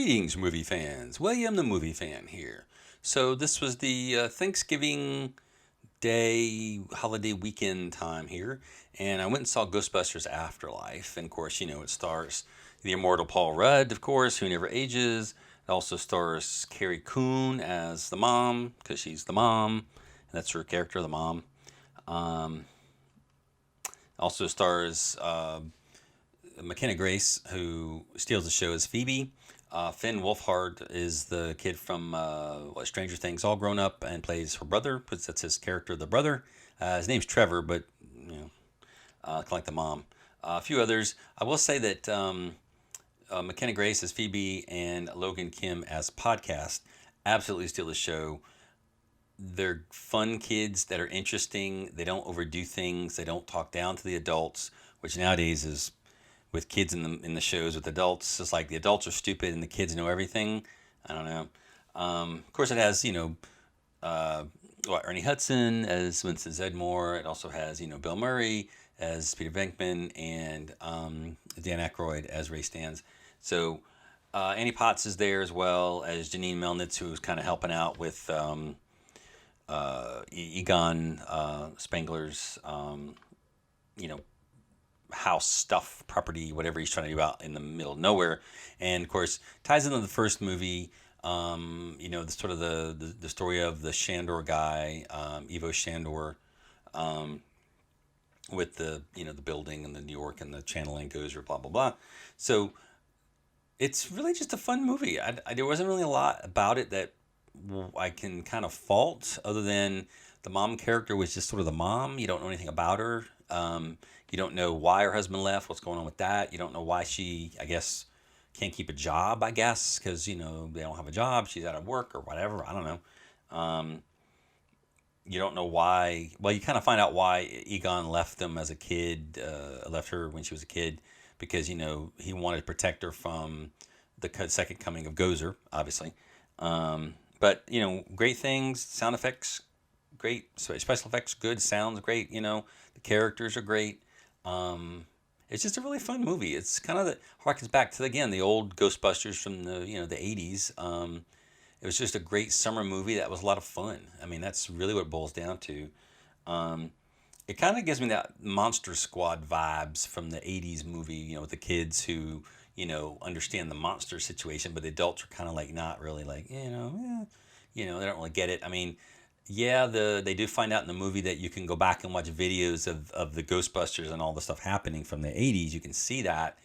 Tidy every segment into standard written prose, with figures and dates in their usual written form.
Greetings, movie fans. William the Movie Fan here. So, this was the Thanksgiving Day holiday weekend time here, and I went and saw Ghostbusters Afterlife. And of course, it stars the immortal Paul Rudd, of course, who never ages. It also stars Carrie Coon as the mom, because she's the mom, and that's her character, the mom. Um, Also stars McKenna Grace, who steals the show as Phoebe. Finn Wolfhard is the kid from Stranger Things, all grown up, and plays her brother. That's his character, the brother. His name's Trevor, but kind of like the mom. A few others. I will say that McKenna Grace as Phoebe and Logan Kim as Podcast absolutely steal the show. They're fun kids that are interesting. They don't overdo things. They don't talk down to the adults, which nowadays is with kids in the shows with adults. It's like the adults are stupid and the kids know everything. I don't know. Of course, it has Ernie Hudson as Winston Zedmore. It also has Bill Murray as Peter Venkman and Dan Aykroyd as Ray Stantz. So Annie Potts is there as well as Janine Melnitz, who's kind of helping out with Egon Spengler's house stuff, property, whatever he's trying to do out in the middle of nowhere. And of course ties into the first movie. The sort of the story of the Shandor guy, Ivo Shandor, with the the building and the New York and the channeling Gozer, blah blah blah. So it's really just a fun movie. There wasn't really a lot about it that I can kind of fault, other than the mom character was just sort of the mom. You don't know anything about her. You don't know why her husband left, what's going on with that. You don't know why she, I guess, can't keep a job, I guess, because, they don't have a job. She's out of work or whatever. I don't know. You don't know why. Well, you kind of find out why Egon left them as a kid, left her when she was a kid, because, he wanted to protect her from the second coming of Gozer, obviously. But, great things, sound effects, great, special effects, good, sounds great, the characters are great. It's just a really fun movie. It's kind of harkens back to, again, the old Ghostbusters from the 80s. It was just a great summer movie that was a lot of fun. I mean, that's really what it boils down to. It kind of gives me that Monster Squad vibes from the 80s movie, with the kids who, understand the monster situation, but the adults are kind of like not really like, they don't really get it. I mean, yeah, they do find out in the movie that you can go back and watch videos of the Ghostbusters and all the stuff happening from the 80s. You can see that.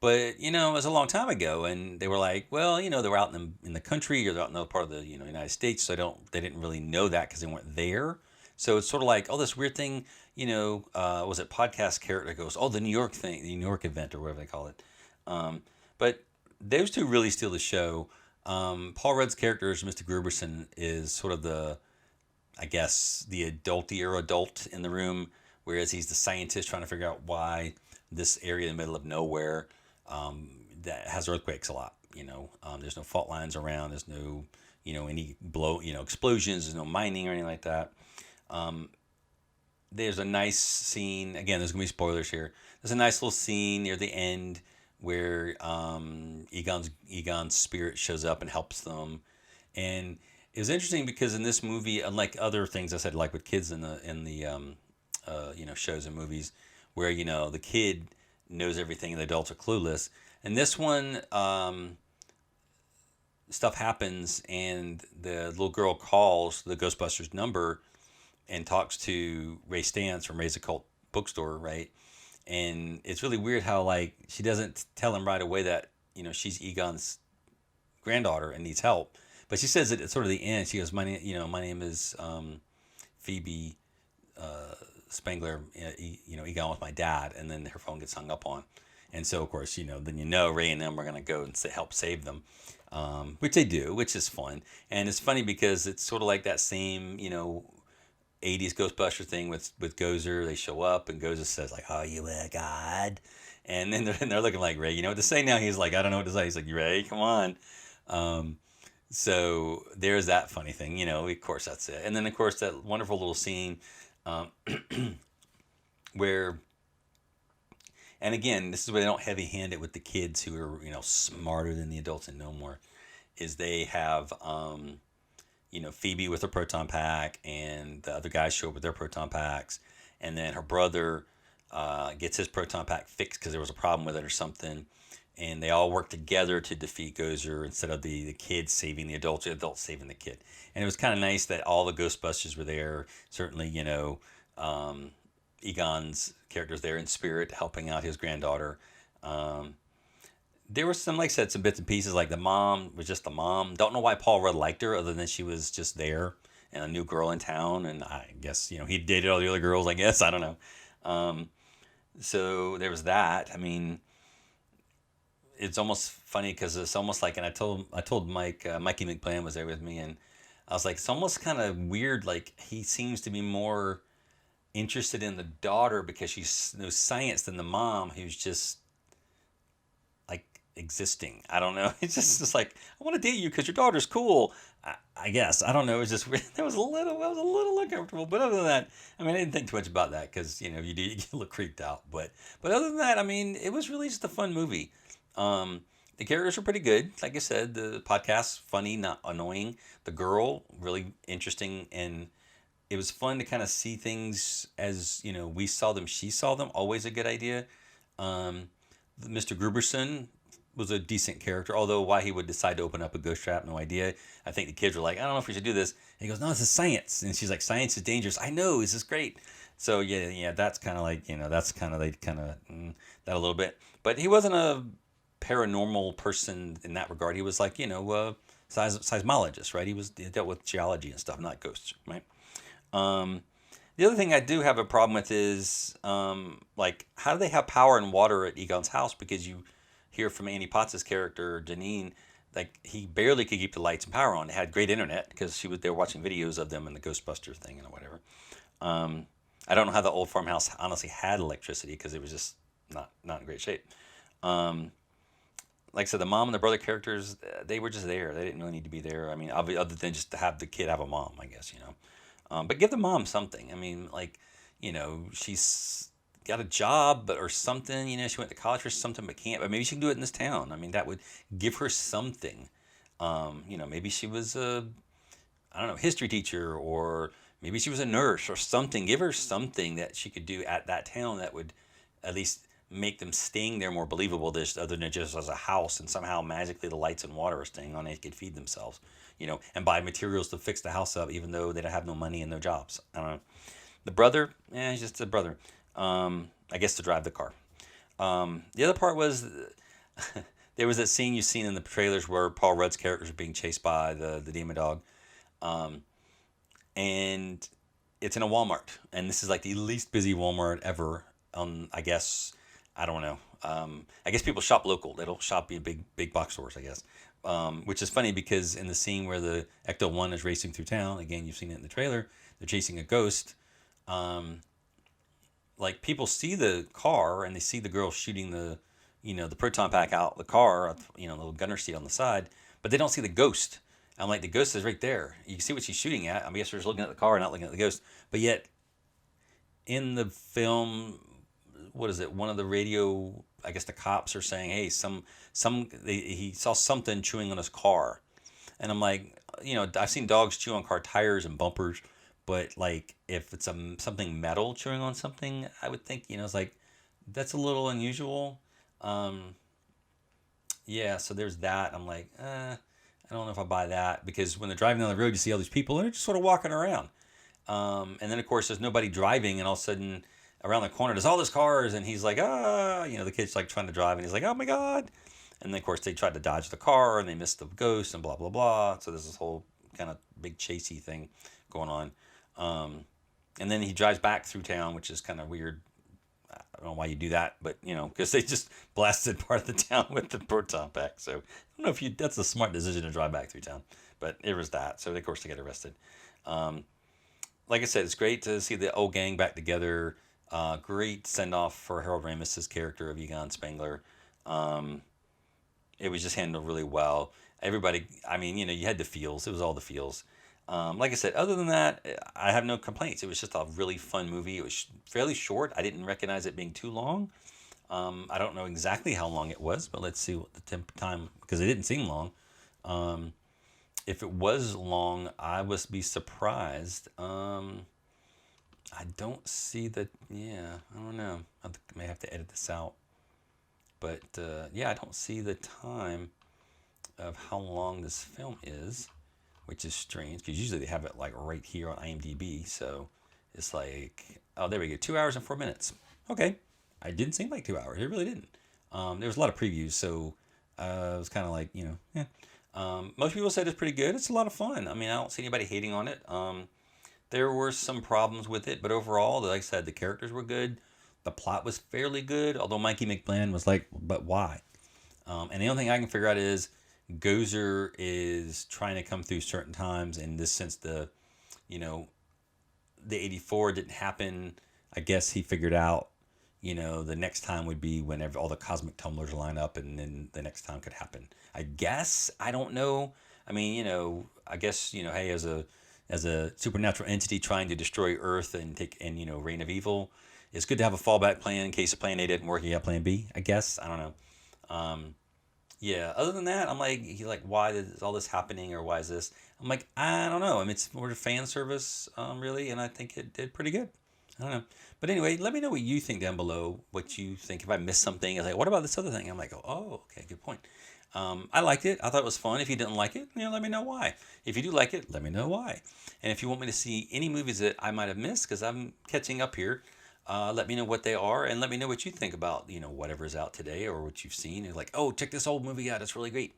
But, it was a long time ago, and they were like, well, they were out in the country, or they're out in another part of the, United States, so they didn't really know that because they weren't there. So it's sort of like, oh, this weird thing, was it podcast character goes, oh, the New York thing, the New York event, or whatever they call it. But those two really steal the show. Paul Rudd's character as Mr. Gruberson is sort of the adultier adult in the room, whereas he's the scientist trying to figure out why this area in the middle of nowhere that has earthquakes a lot. There's no fault lines around. There's no, any explosions. There's no mining or anything like that. There's a nice scene. Again, there's gonna be spoilers here. There's a nice little scene near the end where Egon's spirit shows up and helps them, and it was interesting because in this movie, unlike other things I said, like with kids in the shows and movies, where the kid knows everything and the adults are clueless. And this one, stuff happens and the little girl calls the Ghostbusters number and talks to Ray Stantz from Ray's Occult Bookstore, right? And it's really weird how, like, she doesn't tell him right away that she's Egon's granddaughter and needs help. But she says it at sort of the end. She goes, "My name is Phoebe Spengler. Egon was my dad." And then her phone gets hung up on, and so of course, then Ray and them are gonna go and help save them, which they do, which is fun. And it's funny because it's sort of like that same 80s Ghostbuster thing with Gozer. They show up and Gozer says like, "Oh, you a god?" And then they're looking like, "Ray, you know what to say now?" He's like, "I don't know what to say." He's like, "Ray, come on." So there's that funny thing, of course that's it. And then of course that wonderful little scene where And again, this is where they don't heavy hand it with the kids who are, smarter than the adults and know more. Is they have, Phoebe with her proton pack, and the other guys show up with their proton packs, and then her brother gets his proton pack fixed because there was a problem with it or something, and they all work together to defeat Gozer instead of the kid saving the adults saving the kid. And it was kind of nice that all the Ghostbusters were there. Certainly, Egon's character's there in spirit, helping out his granddaughter. Um, there were some, like I said, some bits and pieces. Like the mom was just the mom. Don't know why Paul Rudd liked her, other than she was just there and a new girl in town. And I guess he dated all the other girls. I guess I don't know. Um, so there was that. I mean, it's almost funny because it's almost like, and I told Mike, Mikey McPlan was there with me, and I was like, it's almost kind of weird. Like he seems to be more interested in the daughter because she knows science than the mom, who's just like existing. I don't know. It's just like, I want to date you because your daughter's cool. I guess I don't know. It was just that was a little uncomfortable. But other than that, I mean, I didn't think too much about that because you get a little creeped out. But other than that, I mean, it was really just a fun movie. The characters were pretty good. Like I said, the podcast funny, not annoying. The girl really interesting, and it was fun to kind of see things as we saw them, she saw them. Always a good idea. Um, Mr. Gruberson was a decent character, although why he would decide to open up a ghost trap, no idea. I think the kids were like, I don't know if we should do this. And he goes, no, this is science. And she's like, science is dangerous. I know, this is great. So yeah, that's kind of like, that's kind of, they kind of, that a little bit. But he wasn't a paranormal person in that regard. He was like, seismologist, right? He dealt with geology and stuff, not ghosts, right? Um, the other thing I do have a problem with is, like, how do they have power and water at Egon's house? Because you hear from Annie Potts' character, Janine, like, he barely could keep the lights and power on. They had great internet because they were watching videos of them in the Ghostbusters thing and whatever. Um, I don't know how the old farmhouse honestly had electricity because it was just not in great shape. Um, like I said, the mom and the brother characters, they were just there. They didn't really need to be there. I mean, other than just to have the kid have a mom, I guess. But give the mom something. I mean, like, she's got a job, or something. She went to college or something, but can't. But maybe she can do it in this town. I mean, that would give her something. Maybe she was a, I don't know, history teacher, or maybe she was a nurse or something. Give her something that she could do at that town that would at least make them staying there more believable, this other than just as a house, and somehow magically the lights and water are staying on, they could feed themselves, and buy materials to fix the house up, even though they don't have no money and no jobs. I don't know. The brother, he's just a brother. I guess to drive the car. The other part was there was that scene you've seen in the trailers where Paul Rudd's characters are being chased by the demon dog. Um, and it's in a Walmart, and this is like the least busy Walmart ever. I guess, I don't know. I guess people shop local. They don't shop in big box stores, I guess. Which is funny because in the scene where the Ecto 1 is racing through town, again, you've seen it in the trailer, they're chasing a ghost. Like, people see the car and they see the girl shooting the proton pack out the car, little gunner seat on the side, but they don't see the ghost. I'm like, the ghost is right there. You can see what she's shooting at. I guess they're just looking at the car and not looking at the ghost. But yet, in the film, what is it? One of the radio, I guess the cops are saying, hey, he saw something chewing on his car. And I'm like, I've seen dogs chew on car tires and bumpers, but like, if it's something metal chewing on something, I would think, it's like, that's a little unusual. Yeah, so there's that. I'm like, I don't know if I buy that, because when they're driving down the road, you see all these people and they're just sort of walking around. And then of course there's nobody driving, and all of a sudden around the corner there's all these cars, and he's like, the kid's like trying to drive, and he's like, oh my God. And then of course they tried to dodge the car and they missed the ghost and blah, blah, blah. So there's this whole kind of big chasey thing going on. And then he drives back through town, which is kind of weird. I don't know why you do that, but because they just blasted part of the town with the proton pack. So I don't know if that's a smart decision to drive back through town, but it was that. So of course they get arrested. Like I said, it's great to see the old gang back together. Great send off for Harold Ramis's character of Egon Spengler. It was just handled really well. Everybody, I mean, you had the feels. It was all the feels. Like I said, other than that, I have no complaints. It was just a really fun movie. It was fairly short. I didn't recognize it being too long. I don't know exactly how long it was, but let's see what the time, because it didn't seem long. Um, if it was long, I would be surprised. I don't see the, yeah, I don't know. I may have to edit this out. But yeah, I don't see the time of how long this film is, which is strange because usually they have it like right here on IMDb. So it's like, oh, there we go, 2 hours and 4 minutes. Okay, it didn't seem like 2 hours. It really didn't. There was a lot of previews, so it was kind of like, yeah. Most people said it's pretty good. It's a lot of fun. I mean, I don't see anybody hating on it. There were some problems with it, but overall, like I said, the characters were good. The plot was fairly good, although Mikey McBlain was like, but why? And the only thing I can figure out is Gozer is trying to come through certain times. In this sense, you know, the 84 didn't happen. I guess he figured out, the next time would be whenever all the cosmic tumblers line up, and then the next time could happen. I guess. I don't know. I mean, I guess, hey, as a supernatural entity trying to destroy Earth and take and reign of evil, it's good to have a fallback plan in case the plan A didn't work. You got plan B. I guess. I don't know. Yeah. Other than that, I'm like, why is all this happening, or why is this? I'm like, I don't know. I mean, it's more fan service, really, and I think it did pretty good. I don't know. But anyway, let me know what you think down below. What you think. If I missed something, I was like, what about this other thing? I'm like, oh, okay, good point. I liked it. I thought it was fun. If you didn't like it, let me know why. If you do like it, let me know why. And if you want me to see any movies that I might have missed, because I'm catching up here, let me know what they are, and let me know what you think about, whatever's out today or what you've seen. You're like, oh, check this old movie out. It's really great.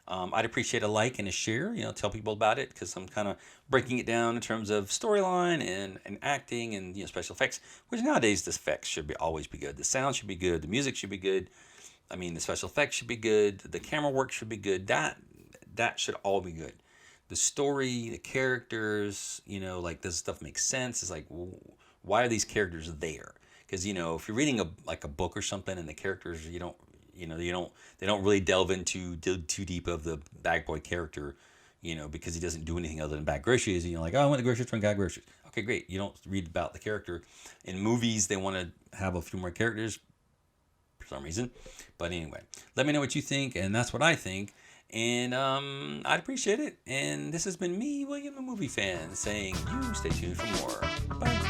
I'd appreciate a like and a share, tell people about it, because I'm kind of breaking it down in terms of storyline and acting and, special effects, which nowadays the effects should always be good. The sound should be good. The music should be good. I mean, the special effects should be good. The camera work should be good. That should all be good. The story, the characters, like, does stuff make sense? It's like, why are these characters there? Because if you're reading a book or something, and the characters, they don't really delve into too deep of the bag boy character, because he doesn't do anything other than bag groceries. And you're like, oh, I went to the grocery store and got groceries. Okay, great. You don't read about the character. In movies, they want to have a few more characters for some reason. But anyway, let me know what you think, and that's what I think. And I'd appreciate it. And this has been me, William, a movie fan, saying you stay tuned for more. Bye.